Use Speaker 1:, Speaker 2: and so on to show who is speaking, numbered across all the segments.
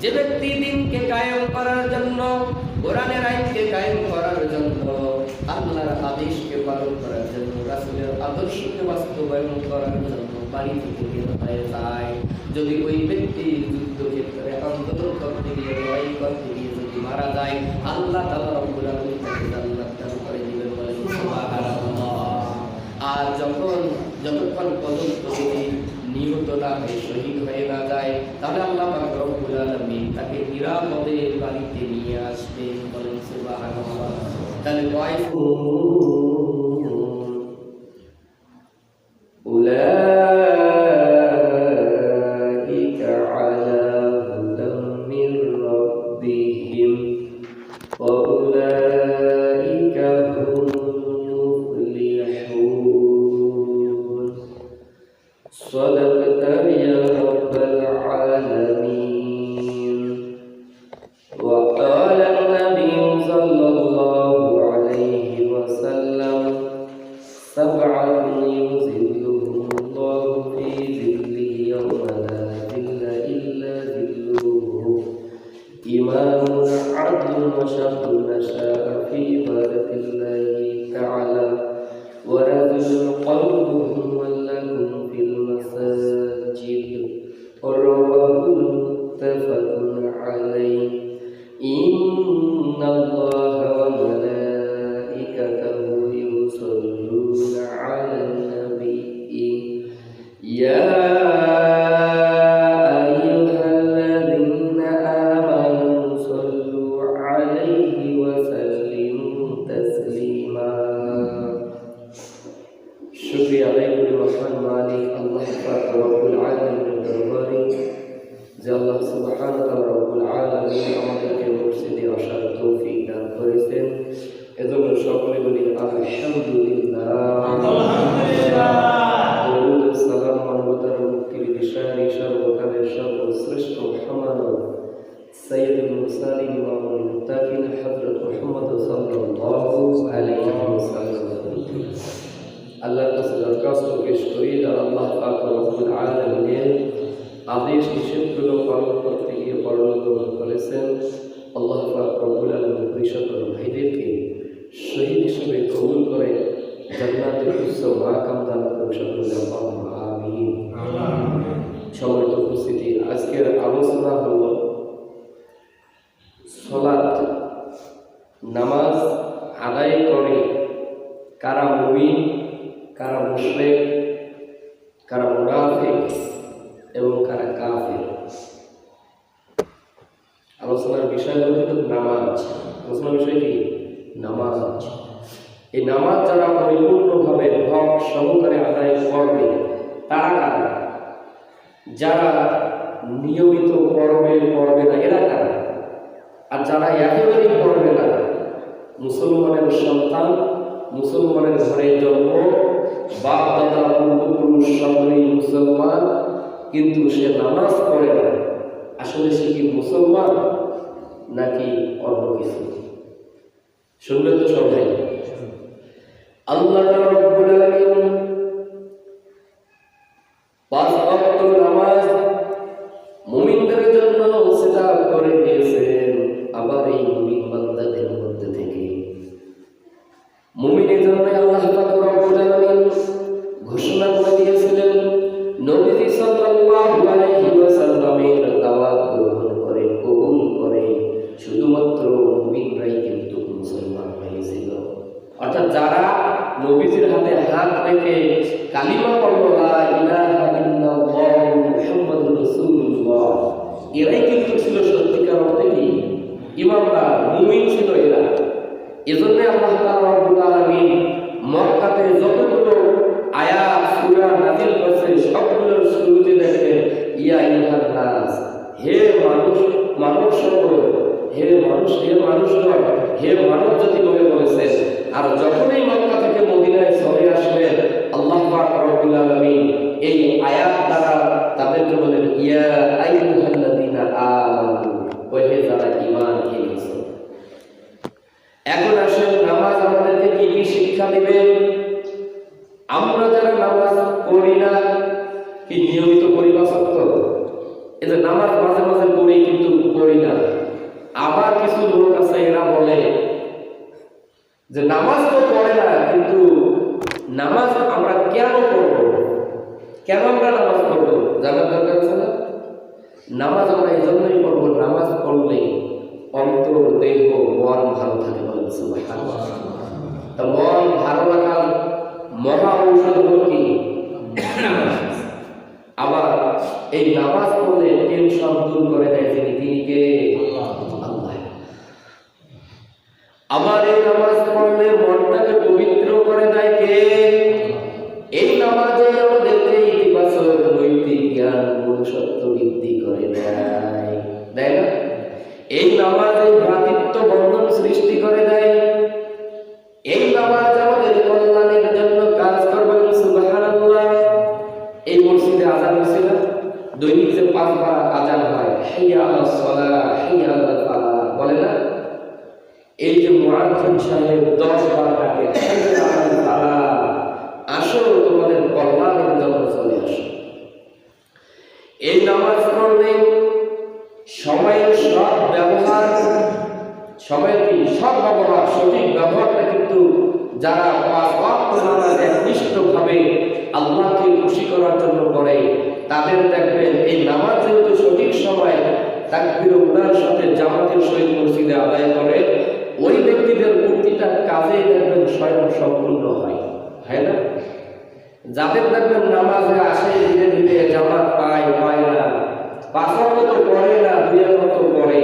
Speaker 1: যে ব্যক্তি দ্বীনকে কায়েম করার জন্য, কোরআনের আইনকে কায়েম করার জন্য, আল্লাহর আদেশকে পালন করার জন্য, রাসূলের আদর্শকে বাস্তবায়ন করার জন্য বাড়ি থেকে বের হয়ে যায়, যদি ওই ব্যক্তি যুদ্ধক্ষেত্রে আন্দোলন করতে গিয়ে, লড়াই করতে গিয়ে যদি মারা যায়, আল্লাহ তাআলা রব্বুল আলামিন তাকে জান্নাত দান করে দিবেন, বলেন সুবহানাল্লাহ। আর যতক্ষণ পর্যন্ত যদি নিহত না হয়ে শহীদ হয়ে না যায়, তাহলে আল্লাহ পাক রব্বুল আলামিন তাকে নিরাপদে বাড়িতে নিয়ে আসবেন, বলেন সুবহানাল্লাহ। তাহলে উলাইকা আলা হুদাম মির রাব্বিহিম ওয়া উলাইকা হুমুল মুফলিহুন। সাদাকাতা ইয়া রাব্বাল আলামিন। ওয়া ক্বালা an-nabiyyu সাল্লাল্লাহু আলাইহি ওয়াসাল্লাম সাব'আতুন yuzilluhumullahu fi zillihi yawma la zilla illa zilluhu imamun 'adlun wa shahrun nasha'a fi barakallahi ta'ala wa rajulun qalbuhu mu'allaqun fil masajid rawahu muttafaqun alayhi. Inna Allaha wa malaikatahu yusalluna 'alan nabiyyi ya ayyuhalladzina amanu sallu 'alaihi wa sallimu taslima. শুকরিয়া আদায় করি মহান মালিক আল্লাহ পাক রব্বুল আলামিনের দরবারে, যে আল্লাহ সুবহানাহু ওয়া তাআলা রব্বুল আলামিন আমাদেরকে মসজিদে আসার তৌফিক দান করেছেন। এজন্য সকলে বলি আলহামদুলিল্লাহ। আলহামদুলিল্লাহ। দরুদ ও সালাম মানবতার মুক্তির দিশারি সর্বকালের সর্বশ্রেষ্ঠ মহামানব সাইয়্যিদুল মুরসালিন ইমামুল মুত্তাকিন হযরত মুহাম্মদ সাল্লাল্লাহু আলাইহি ওয়াসাল্লাম আল্লাহর কাছে দরখাস্ত পেশ করি, যারা আল্লাহ পাক রব্বুল আলামিনের আদেশ নিষেধগুলো পালন করতে গিয়ে পরলোকগমন করেছেন, আল্লাহ পাক রব্বুল আলামিন ওই সকল ভাইদেরকে শহীদ হিসেবে কবুল করে জান্নাতের উচ্চ মাকাম দান করুন, সকলে আল্লাহুম্মা আমিন। সম্মানিত উপস্থিতি, আজকের আলোচনা হল সালাত, নামাজ আদায় করে কারা মুমিন, কারা মুশরিক, কারা মুনাফিক এবং কারা কাফির। আলোচনার বিষয় হলো নামাজ। আলোচনার বিষয় কি? নামাজ। এই নামাজ যারা পরিপূর্ণভাবে হক সহকারে আদায় করবে তারা কারা? যারা নিয়মিত পড়বে না এরা কারা? আর যারা একেবারেই পড়বে না, মুসলমানের সন্তান, মুসলমানের ঘরে জন্ম, বাপ দাদা পূর্বপুরুষ সকলেই মুসলমান, কিন্তু সে নামাজ পড়ে না, আসলে সে কি মুসলমান নাকি অন্য কিছু? শুনবেন তো সবাই। আল্লাহ রাব্বুল আলামিন পাঁচ ওয়াক্ত নামাজ মুমিনদের জন্য সেটা করে দিয়েছেন। আবার এই মুমিন বান্দাদের মধ্যে থেকে মুমিনের জন্য আল্লাহ পাক রব্বুল আলামিন ঘোষণা করে দিয়েছিলেন, নবী সাল্লাল্লাহু আলাইহি ওয়াসাল্লামের দাওয়াত গ্রহণ করে কবুল করে শুধুমাত্র মুমিনরাই কিন্তু মুসলমান হয়েছিল। অর্থাৎ যারা নবীজির হাতে হাত রেখে কালিমা পড়ল লা ইলাহা ইল্লাল্লাহু মুহাম্মাদুর রাসূলুল্লাহ, এরাই কিন্তু ছিল সত্যিকার অর্থে কি ঈমানদার, মুমিন ছিল এরা। এজন্য আল্লাহ তাআলা রব্বুল আলামিন মক্কাতে যতগুলো আয়াত সূরা নাযিল করেছেন সবগুলোর শুরুতে দেখেন ইয়া আইয়ুহান নাস, হে মানুষ, মানব সকল, হে মানুষ, হে মানুষগণ, হে মানব জাতি বলে বলেছেন। আর যখনই মক্কা থেকে মদিনায় চলে আসলেন আল্লাহ পাক রব্বুল আলামিন এই আয়াত দ্বারা তাদেরকে বলেন ইয়া আইয়ুহাল্লাযীনা আমানু, ও হে যারা ঈমান এনেছো। এখন আসলে নামাজ আমাদেরকে কি কি শিক্ষা দিবে? আমরা যারা নামাজ পড়ি না, কি নিয়মিত পড়ি? এই যে নামাজ মাঝে মাঝে নামাজ আমরা এই জন্যই পড়বো, নামাজ পড়লে অন্তর, দেহ, মন ভালো থাকে। বলেন সুবহানাল্লাহ। তা মন ভালো রাখার মহা ঔষধ হলো কি? আবার এই নামাজ পড়লে টেনশন দূর করে দেয় তিনি কে? আল্লাহ। আবার এই নামাজ পড়লে মনটাকে পবিত্র করে দেয় কে? এই নামাজে আমাদেরকে ইতিবাচক নৈতিক জ্ঞান, মনুষ্যত্ব বৃদ্ধি করে দেয়, তাই না? এই নামাজে ভ্রাতৃত্ব বন্ধন সৃষ্টি করে দেয়। এই নামাজ আমাদের কল্যাণের জন্য কাজ করবে। সুবহানাল্লাহ। এই মসজিদে আযান হচ্ছে না? দৈনিক যে 5 বার আযান হয়, হাইয়া আলাস সালাহ, হাইয়া আলাল ফালাহ, বলে না? এই যে মুয়াজ্জিন সাহেব 10 বার ডাকে, হাইয়া আলাল ফালাহ, আসো তোমাদের কল্যাণের জন্য চলে আসো। এই নামাজ পড়লে সময়ের সৎ ব্যবহার, সময়ের কি সৎ ব্যবহার, সঠিক ব্যবহারটা কিন্তু যারা 5 ওয়াক্ত নামাজ একনিষ্ঠভাবে আল্লাহকে খুশি করার জন্য করে, তাদের দেখবেন এই নামাজ যেহেতু সঠিক সময় তাকবীর উলার সাথে জামাতের সহিত মসজিদে আদায় করে, ওই ব্যক্তিদের প্রতিটা কাজে দেখবেন স্বয়ং সম্পূর্ণ হয়, হয় না? যাদের দেখবেন নামাজে আসে ধীরে ধীরে, জামাত পায় না, 5 ওয়াক্ত তো পড়ে না, 2 ওয়াক্ত পড়ে,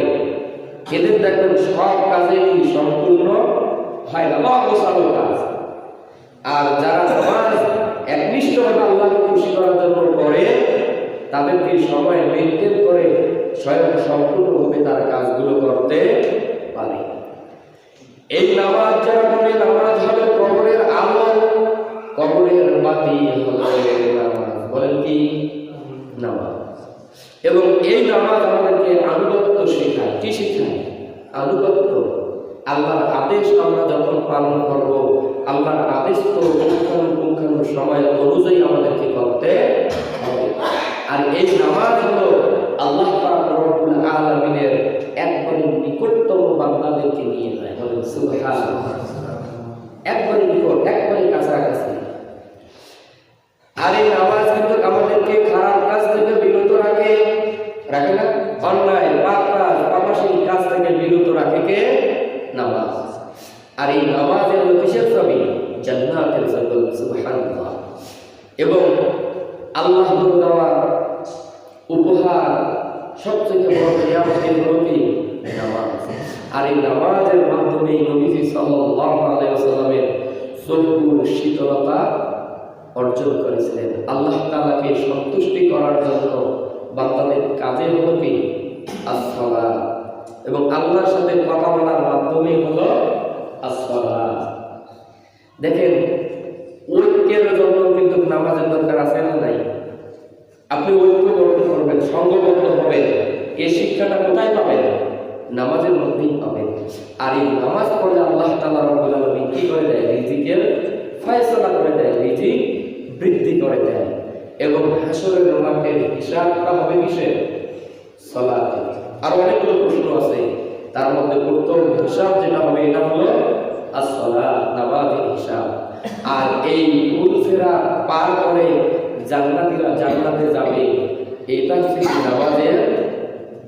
Speaker 1: এদের দেখবেন সব কাজে কি সম্পূর্ণ হয় না, অবসাদ কাজ। আর যারা নামাজ একনিষ্ঠভাবে আল্লাহকে খুশি করার জন্য করে, তাদেরকে সময় মেনটেন করে স্বয়ং সম্পূর্ণভাবে তার কাজগুলো করতে পারে। এই নামাজ যারা পড়ে, নামাজ হলো কবরের আলো, কবরের বাতি হলো নামাজ। বলেন কি? নামাজ। এবং এই নামাজ আমাদেরকে আনুগত্য শেখায়। কি শেখায়? আনুগত্য। আল্লাহর আদেশ আমরা যখন পালন করব, আল্লাহর আদেশ তো পুঙ্খানু সময় অনুযায়ী আমাদেরকে করতে হবে। আর এই নামাজ হলো আল্লাহ পাক রব্বুল আলামিনের একবারে নিকটতম বান্দাদেরকে নিয়ে যায়। বলেন সুবহানাল্লাহ। একবারে নিকট, একবারে কাছাকাছি। আর এই নামাজ কিন্তু আমাদেরকে খারাপ কাজ থেকে বিরত রাখে, রাখে না? অন্যায়, পাপ কাজ, পাপাসী কাজ থেকে বিরত রাখে কে? নামাজ। আর এই নামাজের কিসের ছবি? জান্নাতের ছবি। সুবহানাল্লাহ। এবং আল্লাহ দেওয়া উপহার সবচেয়ে বড় নিয়ামতের হলো কি? নামাজ। আর এই নামাজের মাধ্যমে নবীজি সাল্লাল্লাহু আলাইহি ওয়াসাল্লামের চক্ষুর শীতলতা অর্জন করেছিলেন। আল্লাহ তাআলাকে সন্তুষ্টি করার জন্য বান্দাদের কাজে হলো কি? as-সালাত। এবং আল্লাহর সাথে কথা বলার মাধ্যমে হলো as-সালাত। দেখেন, ঐক্যের জন্য কিন্তু নামাজের দরকার আছে না নাই? আপনি ঐক্য গঠন করবেন, সংঘবদ্ধ হবেন, এই শিক্ষাটা কোথায় পাবেন? নামাজের মধ্যেই পাবেন। আর এই নামাজ পড়লে আল্লাহ তাআলা রব্বুল আলামিন কি করে দেয়? রিজিকের ফয়সালা করে দেয়, রিজিক বৃদ্ধি করে দেয়। এবং হাসরের মাঠের হিসাবটা হবে কিসের? সালাতে। আর অনেকগুলো প্রশ্ন আছে, তার মধ্যে প্রথম হিসাব যেটা হবে এটা হলো as-সালাত, নামাজের হিসাব। আর এই উলফেরা পার করে জান্নাতীরা জান্নাতে যাবে, এটা হচ্ছে নামাজের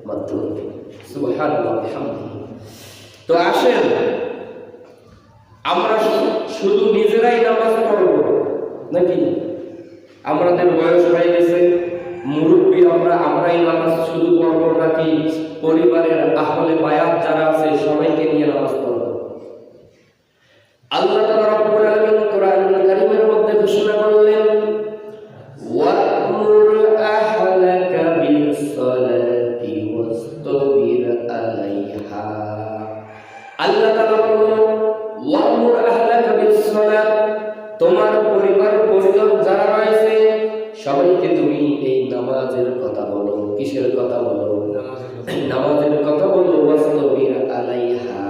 Speaker 1: মাধ্যমে। সুবহানাল্লাহ, আলহামদুলিল্লাহ। তো আসেন আমরা শুধু নিজেরাই নামাজ পড়ব নাকি? আমাদের বয়স হয়ে গেছে, মুরব্বী আমরাই নামাজ শুধু পড়ব, নাকি পরিবারের আহলে বায়াত যারা আছে সবাইকে নিয়ে নামাজ পড়ব? আল্লাহ তাআলা রব্বুল আলামিন কোরআনুল কারীমের মধ্যে ঘোষণা করলেন, ওয়া'মুর আহলাকা বিস-সালাতি ওয়াসতাবির আলাইহা। আল্লাহ তাআলা বললেন, ওয়া'মুর আহলাকা বিস-সালাত, তোমার পরিবার পরিজন যারা রয়েছে সবাইকে তুমি এই নামাজের কথা বলো। কিসের কথা বলো? নামাজের কথা বলো। ওয়াসতাবির আলাইহা,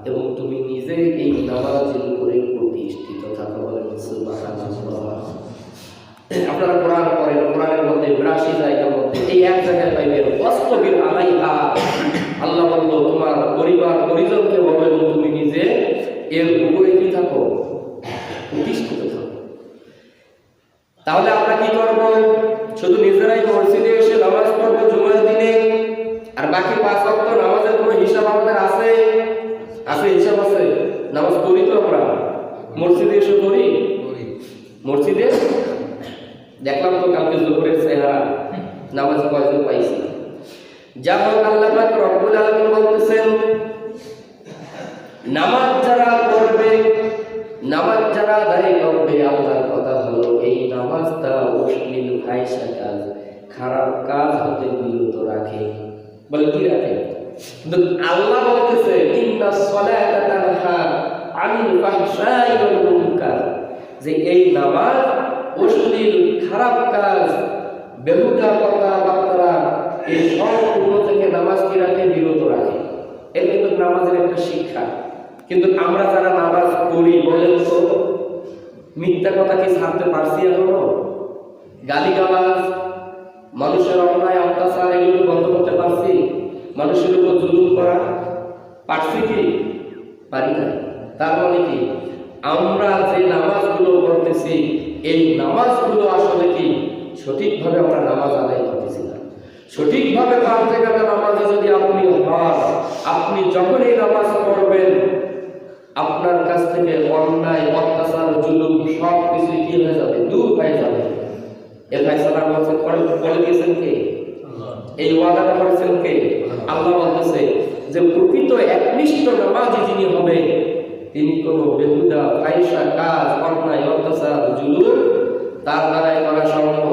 Speaker 1: এবং তুমি নিজে এই নামাজের উপরে প্রতিষ্ঠিত থাকো। বলেন সুবহানাল্লাহ। আপনারা কোরআন পড়েন, কোরআনের মধ্যে 82 জায়গার মধ্যে এই এক জায়গায় পাইবেন ওয়াসতাবির আলাইহা। আল্লাহ বলল তোমার পরিবার পরিজনকে বলো এবং তুমি নিজে এর উপরে কি থাকো? প্রতিষ্ঠিত থাকো। তাহলে আমরা কি করব? শুধু নিজেরাই মসজিদে এসে নামাজ পড়বে জুমার দিনে, আর বাকি 5 ওয়াক্ত নামাজের কোনো হিসাব আমাদের আছে? আছে, হিসাব আছে। নামাজ পড়ি তো আমরা, মসজিদে এসে পড়ি। মসজিদে দেখলাম তো কালকে জোহরের চেহারা, নামাজ কয়জন পাইছি। যা হোক, আল্লাহ পাক রব্বুল আলামিন বলতেছেন, নামাজ যারা পড়বে, নামাজ যারা আদায় করবে, আল্লাহর কথা হলো এই নামাজটা অশ্লীল ফাহিশা কাজ, খারাপ কাজ হতে বিরত রাখে। বলে কি রাখে? কিন্তু আল্লাহ বলতেছে ইন্নাস সালাতা তানহা আনিল ফাহশাই ওয়াল মুনকার, যে এই নামাজ অশ্লীল খারাপ কাজ, বেহুদা কথাবার্তা, এই সম্পূর্ণ থেকে নামাজ কি রাখে? বিরত রাখে। এর কিন্তু নামাজের একটা শিক্ষা। কিন্তু আমরা যারা নামাজ পড়ি, বলেন তো মিথ্যা কথা কি ছাড়তে পারছি এখনো? গালিগালাজ, মানুষের অন্যায় অত্যাচার, এগুলো বন্ধ করতে পারছি? মানুষের উপর জুলুম করা পারছি কি? পারি না। তার মানে কি? আমরা যে নামাজগুলো পড়তেছি, এই নামাজগুলো আসলে কি সঠিকভাবে আমরা নামাজ আদায় করতেছি না। সঠিকভাবে পড়তে গেলে নামাজে যদি আপনি হন, আপনি যখন এই নামাজ পড়বেন, আপনার কাছ থেকে অন্যায় অত্যাচার জুলুম সব কিছু কি হয়ে যাবে? দূর হয়ে যাবে। এর ফয়সালা বলে দিয়েছেন কে? এই ওয়াদাটা করেছেন কে? আল্লাহ বলতেছে যে প্রকৃত একনিষ্ঠ নামাজি যিনি হবে, তিনি কোনো বেহুদা ফাহিশা কাজ, অন্যায় অত্যাচার জুলুম তার দ্বারাই করা সম্ভব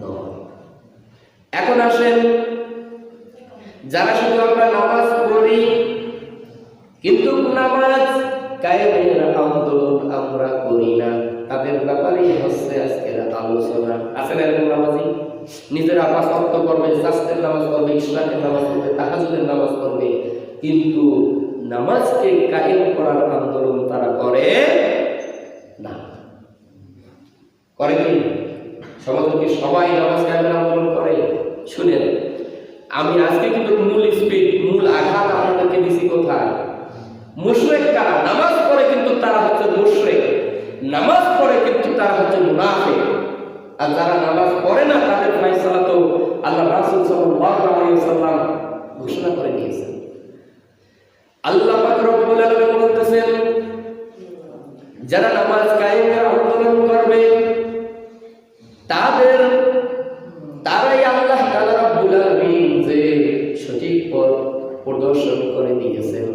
Speaker 1: নয়। এখন আসেন, যারা শুধু আমরা নামাজ পড়ি কিন্তু নামাজ কায়েমের আন্দোলন আমরা করি না, তাদের ব্যাপারেই হচ্ছে আজকের আলোচনা। আছেন এরকম নামাজি, নিজেরা 5 ওয়াক্ত করবে, সাস্তের নামাজ পড়বে, ইশরাকের নামাজ পড়বে, তাহাজ্জুদের নামাজ পড়বে, কিন্তু নামাজকে কায়েম করার আন্দোলন তারা করে না। করে কি? সমাজে কি সবাই নামাজ কায়েমের আন্দোলন করে? শুনেন, আমি আজকে কিন্তু মূল আঘাত আপনাদেরকে দিছি কোথায়? মুশরিক কারা? নামাজ পড়ে কিন্তু তারা হচ্ছে মুশরিক, নামাজ পড়ে কিন্তু তারা হচ্ছে মুনাফিক। আর যারা নামাজ পড়ে না, তাদের ফয়সালা তো আল্লাহ রাসূল সাল্লাল্লাহু আলাইহি ওয়াসাল্লাম ঘোষণা করে দিয়েছেন। আল্লাহ পাক রব্বুল আলামিন বলতেছেন, যারা নামাজ কায়েমের আন্দোলন করবে তারাই আল্লাহ তাআলা রব্বুল আলামিন যে সঠিক পথ প্রদর্শন করে দিয়েছেন,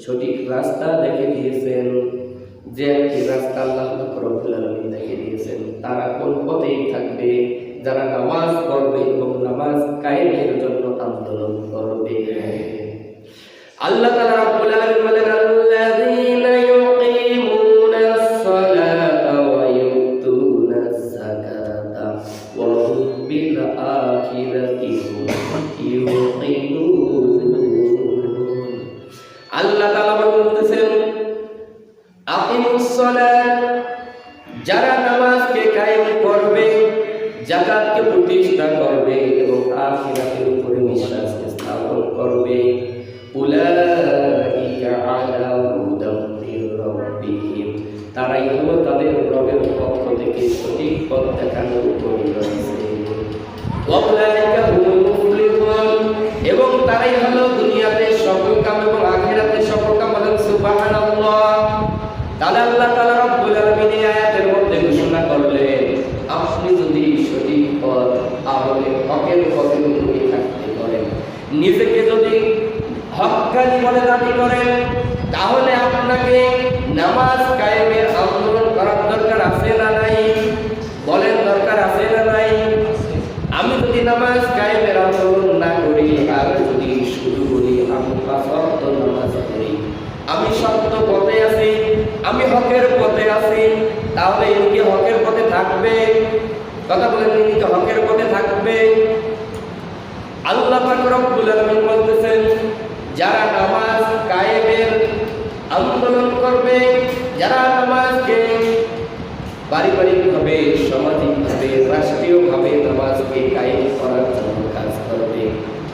Speaker 1: সঠিক রাস্তা দেখে দিয়েছেন, যে একটি রাস্তা আল্লাহ রব্বুল আলামিন দেখে দিয়েছেন, তারা কোন পথেই থাকবে? যারা নামাজ পড়বে এবং নামাজ কায়েমের জন্য আন্দোলন করবে। আল্লাহ তাআলা রব্বুল আলামিন বলেন, আল্লাযীনা ইউকিমুনাস সালাতা ওয়া ইউতুনাস যাকাতা ওয়া হুম বিল আখিরাতি ইউকিনুন। আল্লাহ তাআলা বলতেছেন, আকিমুস সালাত, যারা নামাজকে কায়েম করবে, যাকাতকে প্রতিষ্ঠা করবে এবং আখিরাতের উপরে বিশ্বাস স্থাপন করবে, উলাইকা আলা হুদাম মির রাব্বিহিম, তারাই হলো তাদের রবের পক্ষ থেকে সঠিক পথ দেখানোর উপরে রয়েছে। ওয়া উলাইকা হুমুল মুফলিহুন, এবং তারাই হলো দুনিয়াতে সফলকাম এবং আখিরাতে সফলকাম। বলেন সুবহানাল্লাহ। তাহলে আল্লাহ তাআলা রব্বুল আলামিন এই আয়াতের মধ্যে ঘোষণা করলেন, আপনি যদি সঠিক পথ আমলে হকের পথে উপরে থাকতে পারেন, নিজেকে যদি হক্কানি বলে দাবি করেন, তাহলে আপনাকে নামাজ কায়েমের আন্দোলন করার দরকার আছে না নাই? বলেন, দরকার আছে না নাই? আমি যদি নামাজ কায়েমের আন্দোলন না করি, আর যদি শুধু বলি আমি 5 ওয়াক্ত নামাজ পড়ি, আমি সত্য পথে আছি, আমি হকের পথে আছি, তাহলে ইনি কি হকের পথে থাকবে? কথা বলেন, ইনি কি হকের পথে থাকবে? আল্লাহ পাক রব্বুল আলামিন বলতেছেন, যারা নামাজ কায়েমের আন্দোলন করবে, যারা নামাজকে পারিবারিকভাবে, সামাজিকভাবে, রাষ্ট্রীয়ভাবে নামাজকে কায়েম করার জন্য কাজ করবে,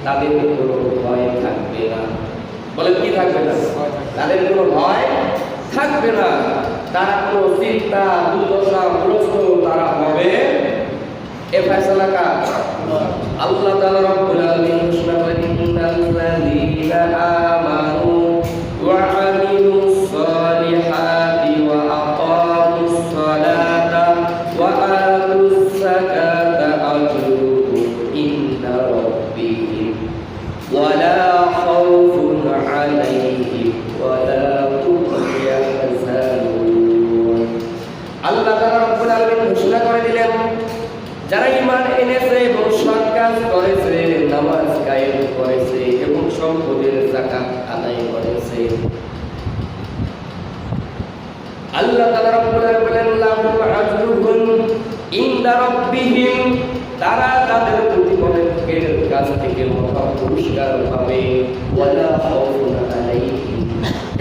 Speaker 1: তাদের কোনো ভয় থাকবে না। বলেন, কি থাকবে না? তাদের কোনো ভয় থাকবে না। তারা কোনো চিন্তা দুর্দশাগ্রস্ত তারা হবে এ ফয়সালা কার? আল্লাহ তাআলা রব্বুল আলামিন ঘোষণা করেন ইন্নাল্লাযীনা আমানু ওয়া আমিলুস সালিহাতি ওয়া আকামুস সালাতা ওয়া আতুস যাকাতা আজরুহুম ইনদা রাব্বিহিম ওয়া লা খাউফুন আলাইহিম ওয়া লা হুম ইয়াহজানুন। আল্লাহ তাআলা রব্বুল আলামিন ঘোষণা করে দিলেন, যারা ঈমান এনেছে এবং সৎ কাজ করেছে, নামাজ কায়েম করেছে এবং সম্পদের যাকাত আদায় করেছে, আল্লাহ তাআলা রব্বুল আলামিন বলেন লাহুম আজরুহুম ইনদা রাব্বিহিম, তারা তাদের প্রতিপালকের কাছ থেকে মহা পুরস্কার পাবে। ওয়ালা খাউফুন আলাইহিম,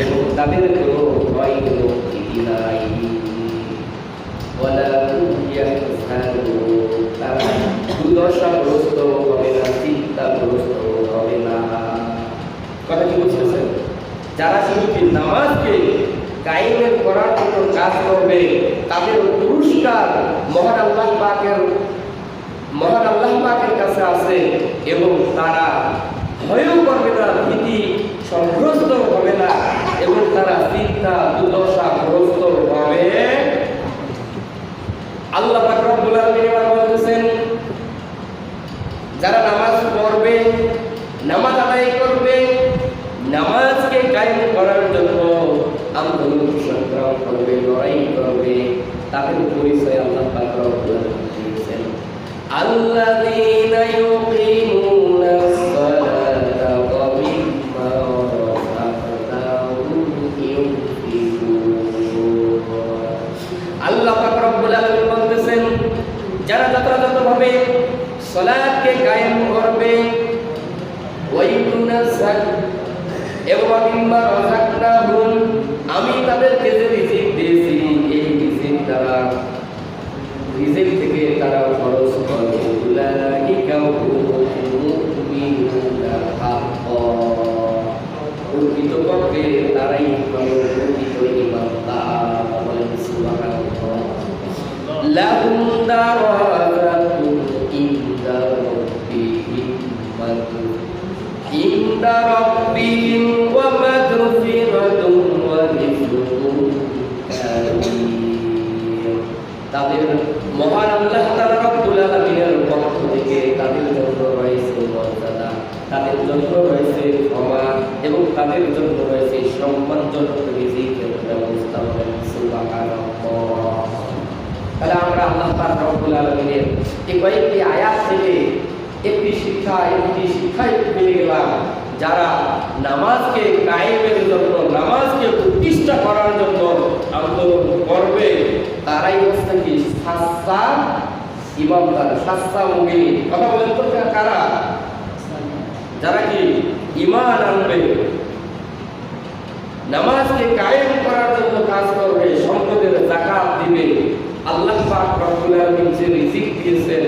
Speaker 1: এবং তাদের কোনো ভয় কোনো ভীতি নাই। ওয়ালা হুম ইয়াহজানুন, তারা দুর্দশাগ্রস্ত হবে না, চিন্তাগ্রস্ত হবে না। কথা কি বুঝতেছেন? যারা শুধু নামাজকে কায়েম করার জন্য কাজ করবে, তাদের পুরস্কার মহান আল্লাহ পাকের কাছে আছে, এবং তারা ভয়ও করবে না, ভীতি সংগ্রস্ত হবে না, এবং তারা চিন্তা দুর্দশাগ্রস্ত হবে। আল্লাহ পাক রব্বুল আলামিন বলতেছেন, যারা নামাজ পড়বে, নামাজ আদায় করবে, নামাজকে কায়েম করার জন্য আন্দোলন সংগ্রাম করবে, লড়াই করবে, তাদের পরিচয় আল্লাহ পাক রব্বুল আলামিন দিয়েছেন, আল্লাযীনা ইউকিমুনাস সালাতা ওয়া মিম্মা রাযাকনাহুম ইউনফিকুন। আল্লাহ পাক রব্বুল আলামিন বলতেছেন, যারা যথাযথভাবে সালাতকে কায়েম করবে, ওয়াইতুনাস যাকাত এবং মিম্মা রাযাকনাহুম, আমি তাদেরকে যে রিজিক দিয়েছি, এই রিজিক থেকে তারা খরচ করবে, উলাইকা হুমুল মুমিনুনা হাক্কান, প্রকৃতপক্ষে তারাই হলো প্রকৃত ঈমানদার। বলেন সুবহানাল্লাহ। লাহুম দারাজাতুন ইনদা রাব্বিহিম ওয়া মাগফিরাতুন ওয়া রিজকুন কারীম। তাদের মহান আল্লাহ তাআলা রব্বুল আলামিনের পক্ষ থেকে তাদের জন্য রয়েছে মর্যাদা, তাদের জন্য রয়েছে ক্ষমা, এবং তাদের জন্য রয়েছে সম্মানজনক রিজিকের ব্যবস্থা। বলেন সুবহানাল্লাহ। তাহলে আমরা আল্লাহ পাক রব্বুল আলামিনের এই কয়েকটি আয়াত থেকে একটি শিক্ষায় পেয়ে গেলাম, যারা নামাজকে কায়েমের জন্য, নামাজকে প্রতিষ্ঠা করার জন্য আন্দোলন করবে, তারাই হচ্ছে কি সাচ্চা ঈমানদার, সাচ্চা মুমিন। কথা বলেন তো কারা? যারা কি ঈমান আনবে, নামাজকে কায়েম করার জন্য কাজ করবে, সম্পদের যাকাত দিবে, আল্লাহ পাক রব্বুল আলামিন যে রিজিক দিয়েছেন,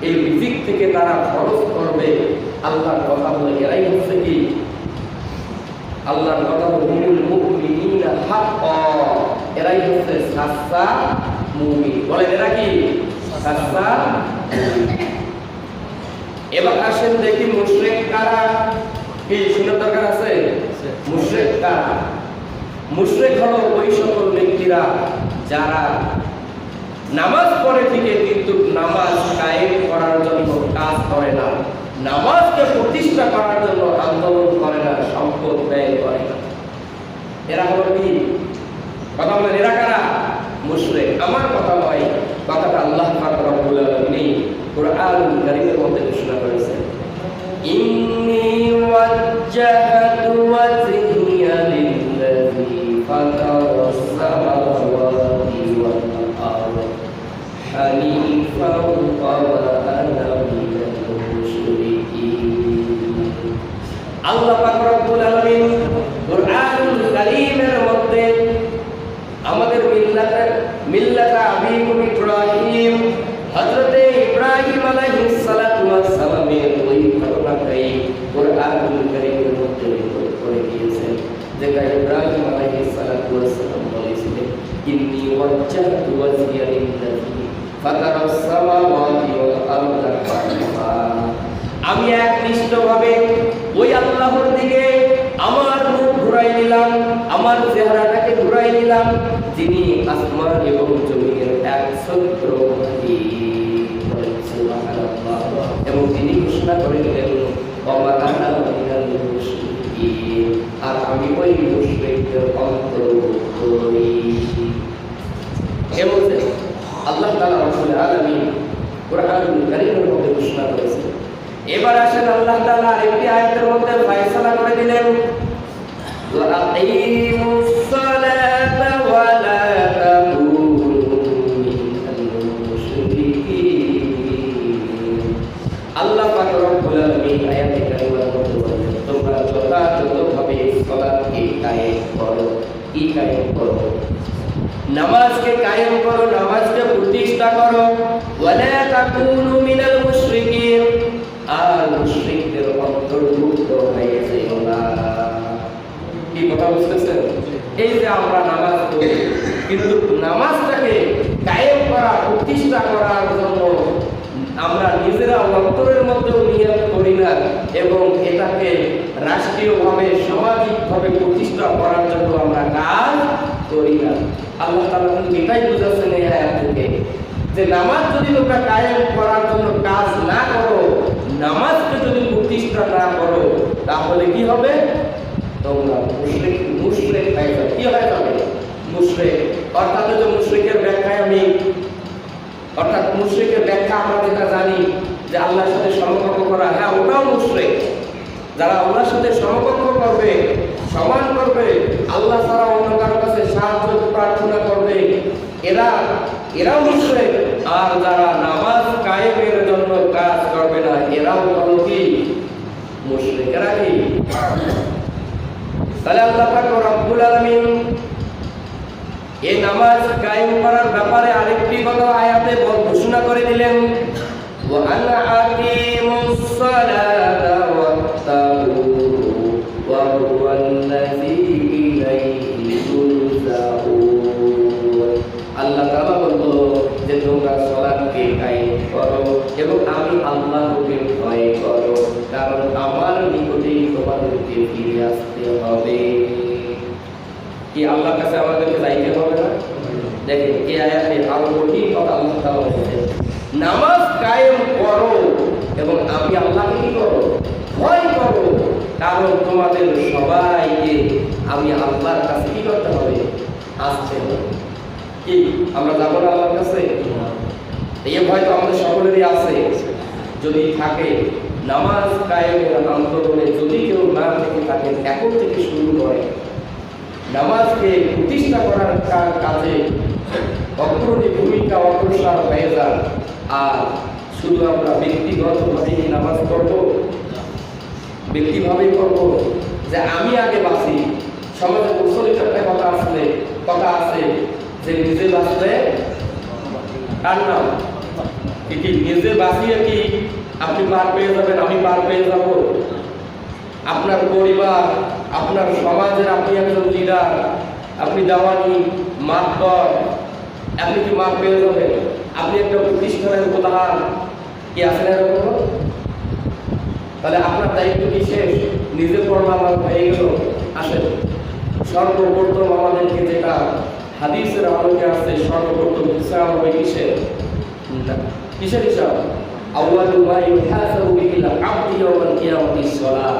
Speaker 1: এই রিজিক থেকে তারা খরচ করবে। আল্লাহর কথা বলে এরাই হচ্ছে কি আল্লাহর কথা বলে হুমুল মুমিনুনা হাক্কান, এরাই হচ্ছে সাচ্চা মুমিন। বলেন এরা কি সাচ্চা মুমিন। এবার আসেন দেখি মুশরিক কারা। কি শোনার দরকার আছে? মুশরিক কারা? মুশরিক হলো ওই সকল ব্যক্তিরা যারা নামাজ পড়ে ঠিকই, কিন্তু নামাজ কায়েম করার জন্য কাজ করে না, নামাজকে প্রতিষ্ঠা করার জন্য আন্দোলন করে না, সম্পদ ব্যয় করে না। এরা হলো কি? কথা বলেন এরা কারা? মুশরিক। আমার কথা নয়, কথাটা আল্লাহ পাক রব্বুল আলামিন কুরআনুল কারীমের মধ্যে ঘোষণা করেছেন, ইন্নী ওয়াজ্জাহতু ওয়াজহিয়া লিল্লাযী ফাতারাস সামাওয়াতি ওয়াল আরদ হানিফান ওয়া মা আনা মিনাল মুশরিকিন। আল্লাহ পাক রব্বুল আলামিন কুরআনুল কারীমের মধ্যে আমাদের মিল্লাত আবিকুম ইব্রাহিম, হযরতে ইব্রাহিম আলাইহিস সালাতু ওয়াস সালামের ওই ঘটনাটাই কুরআনুল কারীমের মধ্যে উল্লেখ করে দিয়েছেন, যেটা ইব্রাহিম আলাইহিস সালাতু ওয়াস সালাম বলেছিলেন, ইন্নী ওয়াজ্জাহতু ওয়াজহিয়া লিল্লাযী ফাতারাস সামাওয়াতি ওয়াল আরদা খাসফা, আমি একনিষ্ঠভাবে ওই আল্লাহর দিকে আমার মুখ ঘুরাই নিলাম, আমার চেহারাটাকে ঘুরাই নিলাম, যিনি আসমান এবং জমিনের একছত্র এবং তিনি ঘোষণা করে দিলেন আর আমি ওই মুশরিকদের অন্তর্ভুক্ত নই। এবং আল্লাহ তাআলা রাব্বুল আলামিন কুরআনুল কারীমের মধ্যে ঘোষণা করেছেন। এবার আসেন আল্লাহ তাআলা আরেকটি আয়াতের মধ্যে ফয়সালা করে দিলেন, ওয়া আকিমুস সালাতা ওয়া লা তাকুনু মিনাল মুশরিকিন। আল্লাহ পাক রব্বুল আলামিন আয়াতে কারিমার মধ্যে বলেন, তোমরা যথাযথভাবে সালাতকে কায়েম করো। কি কায়েম করো? নামাজকে কায়েম করো, নামাজকে প্রতিষ্ঠা করো। ওয়ালা তাকুনু মিনাল মুশরিকিন, আর মুশরিকদের অন্তর্ভুক্ত হয়ে যেও না। কি কথা বুঝতেছেন? এই যে আমরা নামাজ পড়ি, কিন্তু নামাজটাকে কায়েম করা, প্রতিষ্ঠা করার জন্য আমরা নিজেরা অন্তরের মধ্যেও নিয়ত করি না এবং এটাকে রাষ্ট্রীয়ভাবে সামাজিকভাবে প্রতিষ্ঠা করার জন্য আমরা কাজ করি না। আল্লাহ তাআলা কিন্তু এটাই বুঝাচ্ছেন এই আয়াত থেকে যে নামাজ যদি তোমরা কায়েম করার জন্য কাজ না করো, নামাজকে যদি প্রতিষ্ঠা না করো, তাহলে কি হবে? তোমরা মুশরিক হয়ে যাবে। কি হয়ে যাবে? মুশরিক। অর্থাৎ যে মুশরিকের ব্যাখ্যায় মুশরিকের ব্যাখ্যা আমরা যেটা জানি যে আল্লাহর সাথে সমকক্ষ করা, হ্যাঁ ওটাও মুশরিক। যারা আল্লাহর সাথে সমকক্ষ করবে, সমান করবে, আল্লাহ ছাড়া অন্য কারো কাছে সাহায্য প্রার্থনা করবে, এরাও মুশরিক। আর যারা নামাজ কায়েমের জন্য কাজ করবে না, এরাও হলো কি? মুশরিক। এরা কি? তাহলে আল্লাহ পাক রব্বুল আলামিন এই নামাজ কায়েম করার ব্যাপারে আরেকটি কথা আয়াতে ঘোষণা করে দিলেন, ওয়া আনা আকিমুস সালাতা ওয়াত্তাকুহু ওয়া হুয়াল্লাযী ইলাইহি তুরজাউন। আল্লাহ তাআলা বলল যে তোমরা সালাতকে কায়েম করো এবং আমি আল্লাহকে ভয় করো, কারণ আমার নিকটেই তোমাদেরকে ফিরে আসতে হবে। কি আল্লাহর কাছে আমাদেরকে যাইতে হবে না? দেখেন এই আয়াতে আরো কঠিন কথা আল্লাহ তাআলা বলেছেন, নামাজ কায়েম করো এবং আমি আল্লাহকে কি করো? ভয় করো, কারণ তোমাদের সবাইকে আমি আল্লাহর কাছে কি করতে হবে? আসতে হবে। কি আমরা যাবো না আল্লাহর কাছে? এই ভয় তো আমাদের সকলেরই আছে। যদি থাকে নামাজ কায়েমের আন্দোলনে যদি কেউ না থেকে থাকেন, এখন থেকে শুরু করে নামাজকে প্রতিষ্ঠা করার কাজে অগ্রণী ভূমিকা অগ্রসর হয়ে যান। আর শুধু আমরা ব্যক্তিগতভাবেই নামাজ পড়ব, ব্যক্তিভাবেই পড়ব যে আমি আগে বাঁচি। সমাজে প্রচলিত একটা কথা আছে যে নিজে বাঁচলে কার নাম? কি নিজে বাঁচিয়ে কি আপনি পার পেয়ে যাবেন, আমি পার পেয়ে যাব? আপনার পরিবার, আপনার সমাজের আপনি একজন লিডার, আপনি দেওয়ানি মাতবর, আপনি কি মার পেয়ে যাবেন? আপনি একটা প্রতিষ্ঠানের প্রধান, কি আছেন এরকম? তাহলে আপনার দায়িত্ব কি শেষ? নিজে পড়লাম আমার হয়ে গেল? আসেন, সর্বপ্রথম আমাদেরকে যেটা হাদিসের আলোকে আসছে, সর্বপ্রথম হিসাব হবে কিসের? হিসাব আউয়ালু মা ইউহাসাবু বিহিল আবদু ইয়াওমাল কিয়ামাতিস সালাত।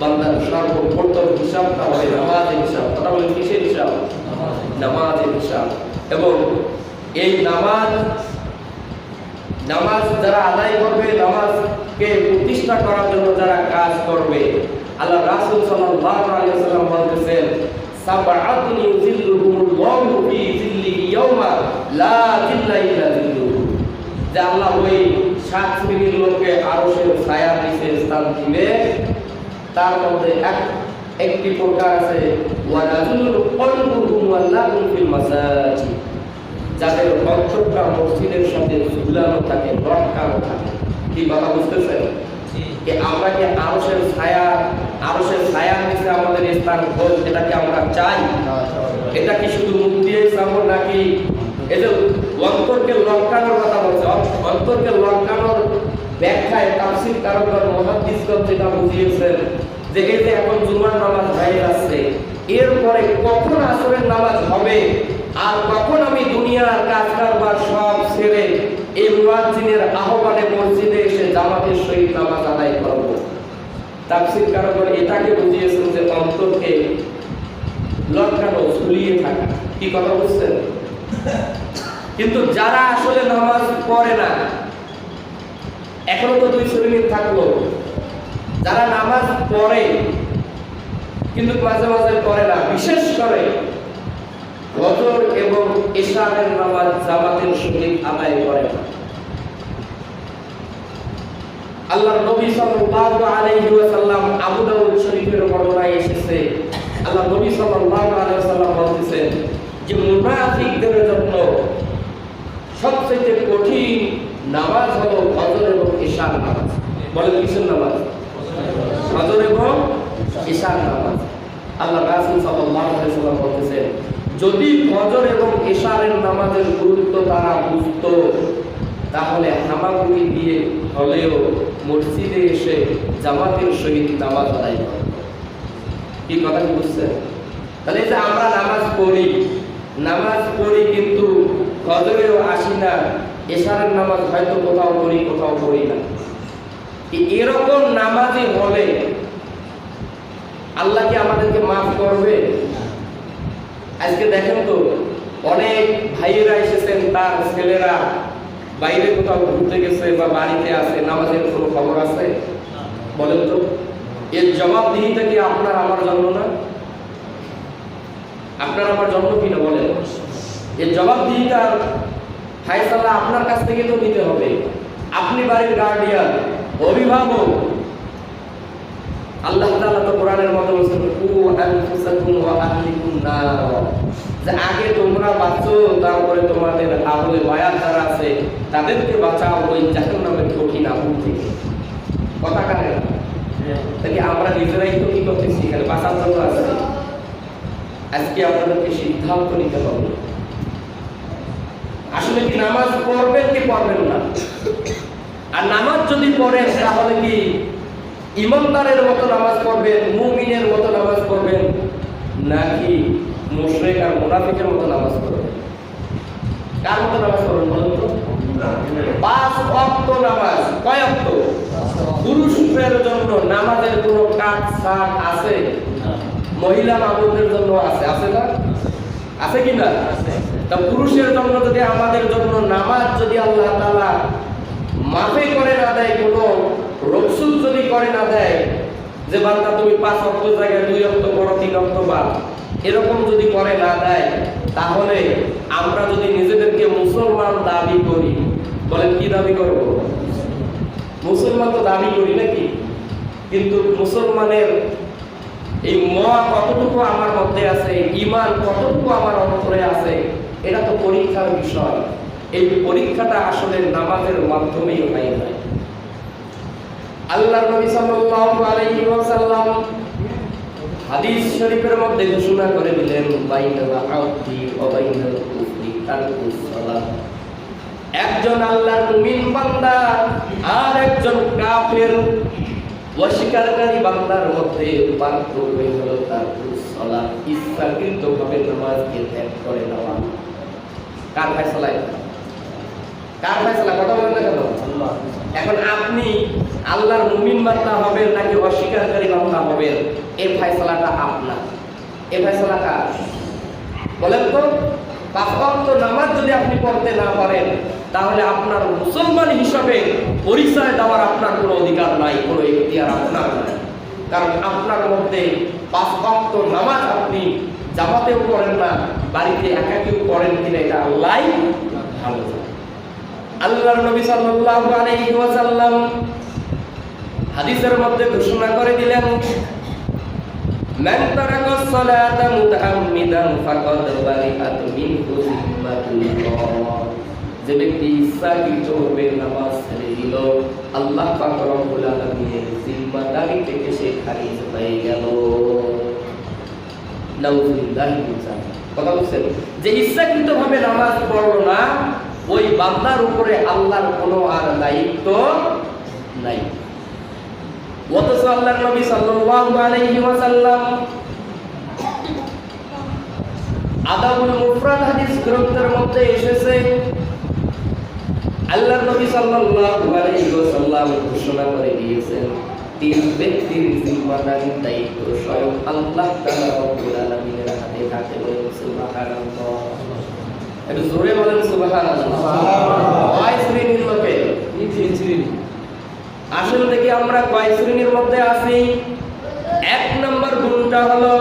Speaker 1: বান্দার সর্বপ্রথম হিসাবটা হবে নামাজের হিসাব। কথা বলেন কিসের হিসাব? নামাজের হিসাব। এবং এই নামাজ যারা আদায় করবে, নামাজকে প্রতিষ্ঠা করার জন্য যারা কাজ করবে, আল্লাহ রাসূল সাল্লাল্লাহু আলাইহি ওয়াসাল্লাম বলতেছেন, সাবআতুন ইউযিল্লুহুমুল্লাহু ফি যিল্লিহি ইয়াওমা লা যিল্লা ইল্লা যিল্লুহু। যে আল্লাহ ওই 7 শ্রেণীর লোককে আরশের ছায়ার নিচে স্থান দিবে। তার মধ্যে একটি প্রকার আছে, ওয়া রাজুলুন কলবুহু মুআল্লাকুন ফিল মাসাজিদ, যাদের অন্তরটা মসজিদের সাথে ঝুলানো থাকে, লটকানো থাকে। কি কথা বুঝতেছেন? যে আমরা কি আরশের ছায়ার নিচে আমাদের স্থান হোক, এটা কি আমরা চাই? এটা কি শুধু মুখ দিয়ে চাবো নাকি এই যে অন্তরকে লটকানোর কথা বলছে। অন্তরকে লটকানোর ব্যাখ্যায় তাফসীর কারকগণ মুহাদ্দিসগণ যেটা বুঝিয়েছেন যে এই যে এখন জুমার নামাজ হয়ে যাচ্ছে, এরপরে কখন আসরের নামাজ হবে আর কখন আমি দুনিয়ার কাজ কারবার সব ছেড়ে এই মুয়াজ্জিনের আহ্বানে মসজিদে এসে জামাতের সহিত নামাজ আদায় করব। তাফসীর কারকগণ এটাকে বুঝিয়েছেন যে অন্তরকে লটকানো, ঝুলিয়ে থাকা। কি কথা বুঝছেন? কিন্তু যারা আসলে নামাজ পড়ে না, এখনো তো দুই শ্রেণীর থাকলো। যারা নামাজ পড়ে কিন্তু মাঝে মাঝে পড়ে না, বিশেষ করে ফজর এবং ইশারের নামাজ জামাতের সহিত আদায় করে না। আল্লাহর নবী সাল্লাল্লাহু আলাইহি ওয়াসাল্লাম, আবু দাউদ শরীফের বর্ণনায় এসেছে, আল্লাহর নবী সাল্লাল্লাহু আলাইহি ওয়াসাল্লাম বলতেছেন যে মুনাফিকদের জন্য সবচেয়ে কঠিন নামাজ হলো ফজর এবং ইশার নামাজ। বলেন কিসের নামাজ? ফজর এবং ইশার নামাজ। আল্লাহ রাসূল সাল্লাল্লাহু আলাইহি ওয়াসাল্লাম বলতেছেন যদি ফজর এবং ইশারের নামাজের গুরুত্ব তারা বুঝতো তাহলে হামাগুড়ি দিয়ে হলেও মসজিদে এসে জামাতের সহিত নামাজ আদায় করত। কি কথা কি বুঝছেন? তাহলে যে আমরা নামাজ পড়ি কিন্তু ফজরেও আসি না, ইশারের নামাজ হয়তো কোথাও পড়ি কোথাও পড়ি না, এরকম নামাজি হলে আল্লাহ কি আমাদেরকে মাফ করবে? আজকে দেখেন তো অনেক ভাইয়েরা এসেছেন, তার ছেলেরা বাইরে কোথাও ঘুরতে গেছে বা বাড়িতে আছে, নামাজের কোনো খবর আছে? বলেন তো, এর জবাবদিহিতা কি আপনার আমার জন্য না? আপনার আমার জন্য কি না? বলেন, এর জবাবদিহিতার ফায়সালা আপনার কাছ থেকে তো নিতে হবে। আপনি বাড়ির গার্ডিয়ান, অভিভাবক। আল্লাহ তাআলা তো কোরআনের মধ্যে বলেছেন কু আনফুসাকুম ওয়া আহলিকুম নার, যে আগে তোমরা বাঁচো, তারপরে তোমাদের আহলে বায়াত যারা আছে তাদেরকে বাঁচাও ওই জাহান্নামের কঠিন আগুন থেকে। কথা কানে না? তাহলে আমরা নিজেরাই তো কি করতেছি? এখানে বাঁচার জন্য আছে। আজকে আপনাদেরকে সিদ্ধান্ত নিতে হবে আসলে কি নামাজ পড়বেন কি পড়বেন না। আর নামাজ যদি পড়েন তাহলে কি ইমানদারের মতো নামাজ পড়বেন, মুমিনের মতো নামাজ পড়বেন, নাকি মুশরিক আর মুনাফিকের মতো নামাজ পড়বেন? কার মতো নামাজ পড়বেন বলুন তো? 5 ওয়াক্ত নামাজ। কয় ওয়াক্ত? পুরুষের জন্য নামাজের কোনো কাজ ছাড় আছে? মহিলা মামুদের জন্য আছে, আছে না? আছে কি না? তা পুরুষের জন্য যদি আমাদের জন্য নামাজ যদি আল্লাহ তাআলা মাফে করে না দেয়, কোনো রকসুদ যদি করে না দেয় যে বান্দা তুমি 5 ওয়াক্ত জায়গায় 2 ওয়াক্ত পড়ো, 3 ওয়াক্ত বাদ, এরকম যদি করে না দেয়, তাহলে আমরা যদি নিজেদেরকে মুসলমান দাবি করি, বলেন কি দাবি করব? মুসলমান তো দাবি করি নাকি? কিন্তু মুসলমানের এই মত কতটুকু আমার মধ্যে আছে, ঈমান কতটুকু আমার অন্তরে আছে, এটা তো পরীক্ষার বিষয়। এই পরীক্ষাটা আসলে নামাজের মাধ্যমেই হয় না। আল্লাহর নবী সাল্লাল্লাহু আলাইহি ওয়াসাল্লাম হাদিস শরীফের মধ্যে ঘোষণা করে দিলেন বাইনাল আবদি ওয়া বাইনাল কুফরি তারকুস সালাত। একজন আল্লাহর মুমিন বান্দা আর একজন কাফের অস্বীকারী বান্দার মধ্যে পার্থক্য হলো তারকুস সালাত, ইচ্ছাকৃতভাবে নামাজকে ত্যাগ করে দেওয়া। কার ফয়সালা? কার ফয়সালা? কথা বলেন না কেন? আল্লাহ। এখন আপনি আল্লাহর মুমিন বান্দা হবেন নাকি অস্বীকারী বান্দা হবেন, এই ফয়সালাটা আপনার। এই ফয়সালা কার? বলেন তো। 5 ওয়াক্ত নামাজ যদি আপনি পড়তে না পারেন, তাহলে আপনার মুসলমান হিসাবে পরিচয় দেওয়ার আপনার কোনো অধিকার নাই, কোনো ইখতিয়ার আপনার নাই। কারণ আপনার মধ্যে 5 ওয়াক্ত নামাজ আপনি জামাতেও পড়েন না, বাড়িতে একাকিও পড়েন কিনা এটা আল্লাহই ভালো জানেন। আল্লাহর নবী সাল্লাল্লাহু আলাইহি ওয়াসাল্লাম হাদিসের মধ্যে ঘোষণা করে দিলেন মান তারাকাস সালাতা মুতাআম্মিদান ফাকাদ বারিআত মিনহু জিম্মাতুল্লাহ। যে ব্যক্তি ইচ্ছাকৃতভাবে নামাজ ছেড়ে দিল, আল্লাহ পাক রব্বুল আলামিনের জিম্মাদারি থেকে সে খারিজ হয়ে গেল। নাউযুবিল্লাহি মিন যালিক। কথা বলছেন যে ইচ্ছাকৃতভাবে নামাজ পড়লো না, ওই বান্দার উপরে আল্লাহর কোনো আর দায়িত্ব নাই। অথচ আল্লাহর নবী সাল্লাল্লাহু আলাইহি ওয়াসাল্লাম আদাবুল মুফরাদ হাদিস গ্রন্থের মধ্যে এসেছে, আল্লাহর নবী সাল্লাল্লাহু আলাইহি ওয়াসাল্লাম ঘোষণা করে দিয়েছেন, তিন ব্যক্তির জিম্মাদারির দায়িত্ব স্বয়ং আল্লাহ তাআলা রব্বুল আলামিনের হাতে থাকে। বলেন সুবহানাল্লাহ। একটু জোরে বলেন সুবহানাল্লাহ। কয় শ্রেণীর লোকে? তিন শ্রেণী। আসল থেকে আমরা কয় শ্রেণীর মধ্যে আছি? এক নম্বর গুণটা হলো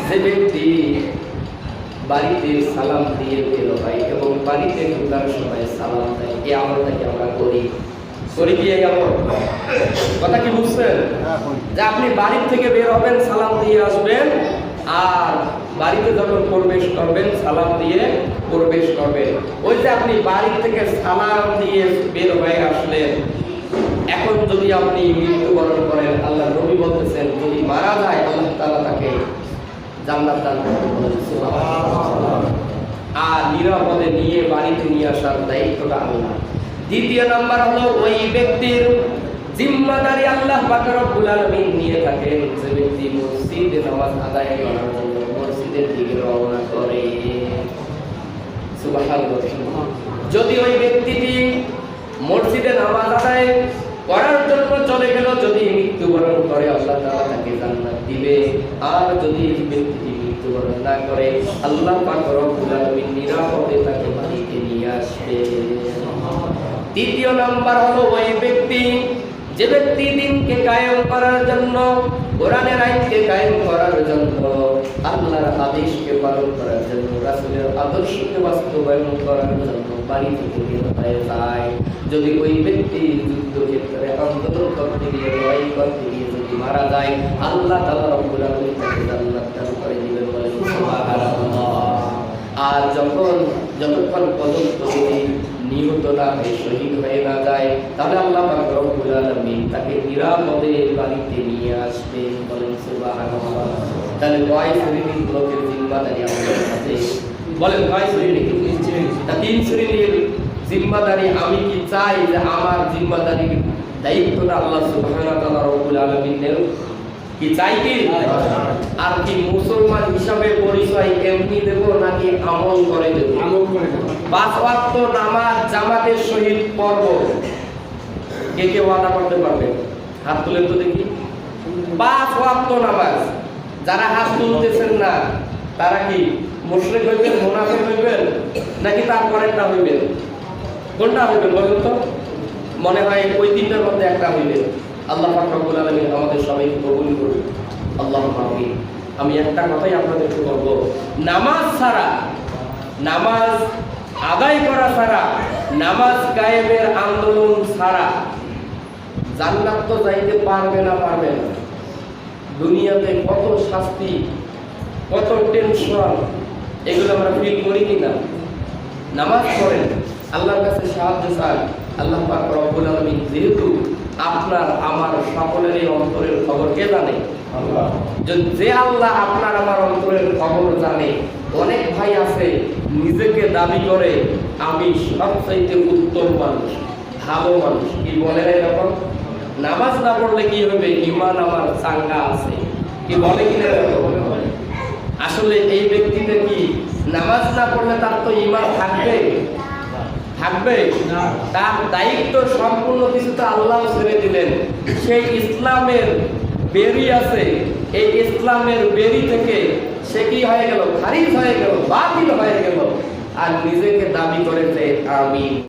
Speaker 1: যে ব্যক্তি বাড়িতে সালাম দিয়ে বের হয় এবং বাড়িতে ঢোকার সময় সালাম দেয়। এই আমলটাকে আমরা করি কি এই আমল? কথা কি বুঝছেন? যে আপনি বাড়ি থেকে বের হবেন, সালাম দিয়ে আসবেন, আর বাড়িতে যখন প্রবেশ করবেন সালাম দিয়ে প্রবেশ করবেন। ওই যে আপনি বাড়ি থেকে সালাম দিয়ে বের হয়ে আসলেন, এখন যদি আপনি মৃত্যুবরণ করেন, আল্লাহ নবী বলতেছেন যদি মারা যায় আল্লাহ তাআলা তাকে জান্নাত দান করবেন। সুবহানাল্লাহ। আর নিরাপদে নিয়ে বাড়িতে নিয়ে আসার দায়িত্বটা আল্লাহ। দ্বিতীয় নাম্বার হলো ওই ব্যক্তির জিম্মাদারি আল্লাহ পাক রব্বুল আলামিন নিয়ে থাকেন, যে ব্যক্তি মসজিদে নামাজ আদায় করার জন্য মসজিদের দিকে রওনা করে। সুবহানাল্লাহ। যদি ওই ব্যক্তিটি মসজিদে নামাজ আদায় করার জন্য চলে গেল, যদি মৃত্যুবরণ করে আল্লাহ তাআলা তাকে জান্নাত দিবে। আর যদি ব্যক্তিটি মৃত্যুবরণ না করে আল্লাহ পাক রব্বুল আলামিন নিরাপদে তাকে বাড়িতে নিয়ে আসবে। তৃতীয় নাম্বার হলো ওই ব্যক্তি যে ব্যক্তি দিনকে কায়েম করার জন্য, কোরআনের আইনকে কায়েম করার জন্য, আল্লাহর আদেশকে পালন করার জন্য, রাসূলের আদর্শকে বাস্তবায়ন করার জন্য বাড়ি থেকে বের হয়ে যায়। যদি ওই ব্যক্তি যুদ্ধক্ষেত্রে আন্দোলন করতে গিয়ে, লড়াই করতে গিয়ে যদি মারা যায়, আল্লাহ তাআলা রব্বুল আলামিন তাকে জান্নাত দান করে দিবেন। বলেন সুবহানাল্লাহ। আর যতক্ষণ পর্যন্ত যদি নিহত না হয়ে শহীদ হয়ে না যায়, তাহলে আল্লাহ পাক রব্বুল আলামিন তাকে নিরাপদে বাড়িতে নিয়ে আসবেন। বলেন সুবহানাল্লাহ। তাহলে কয় শ্রেণীর লোকের জিম্মাদারি আমাদের হাতে? বলেন কয় শ্রেণী? তিন শ্রেণীর জিম্মাদারি। আমি কি চাই যে আমার জিম্মাদারির দায়িত্বটা আল্লাহ সুবহানাহু রব্বুল আলামিন নেন? কি চাই কি? আর কি মুসলমান হিসাবে পরিচয় এমনি দেব নাকি আমল করে দেব? আমল করে দেব। 5 ওয়াক্ত নামাজ জামাতের সহিত পড়ব। কে কে ওয়াদা করতে পারবে? হাত তুলেন তো দেখি। 5 ওয়াক্ত নামাজ। যারা হাত তুলতেছেন না তারা কি মুশরিক হইবেন, মুনাফিক হইবেন, নাকি তারপরেরটা হইবেন? কোনটা হইবেন বলুন তো? মনে হয় ওই তিনটার মধ্যে একটা হইবে। আল্লাহ পাক রব্বুল আলামিন আমাদের সবাইকে কবুল করুন। আল্লাহুম্মা আমিন। আমি একটা কথাই আপনাদেরকে বলবো, নামাজ ছাড়া, নামাজ আদায় করা ছাড়া, নামাজ কায়েমের আন্দোলন ছাড়া জান্নাত তো যাইতে পারবে না। দুনিয়াতে কত শাস্তি, কত টেনশন, এগুলো আমরা ফিল করি কিনা? নামাজ পড়েন, আল্লাহর কাছে সাহায্য চান। আল্লাহ পাক রব্বুল আলামিন যেহেতু আপনার আমার সকলেরই অন্তরের খবর কে জানে? আল্লাহ। যে আল্লাহ আপনার আমার অন্তরের খবর জানে। অনেক ভাই আছে নিজেকে দাবি করে আমি সবচাইতে উত্তম মানুষ, ভালো মানুষ। কি বলে এরকম? নামাজ না পড়লে কি হবে? ঈমান আমার চাঙ্গা আছে। কি বলে কিনা? আসলে এই ব্যক্তিটা কি নামাজ না পড়লে তার তো ঈমান থাকবে? থাকবে না। তার দায়িত্ব সম্পূর্ণ কিছু তো আল্লাহ ছেড়ে দিলেন। সেই ইসলামের বেরি আছে, এই ইসলামের বেরি থেকে সে কি হয়ে গেল? খারিজ হয়ে গেল, বাতিল হয়ে গেল, আর নিজেকে দাবি করেছে আমি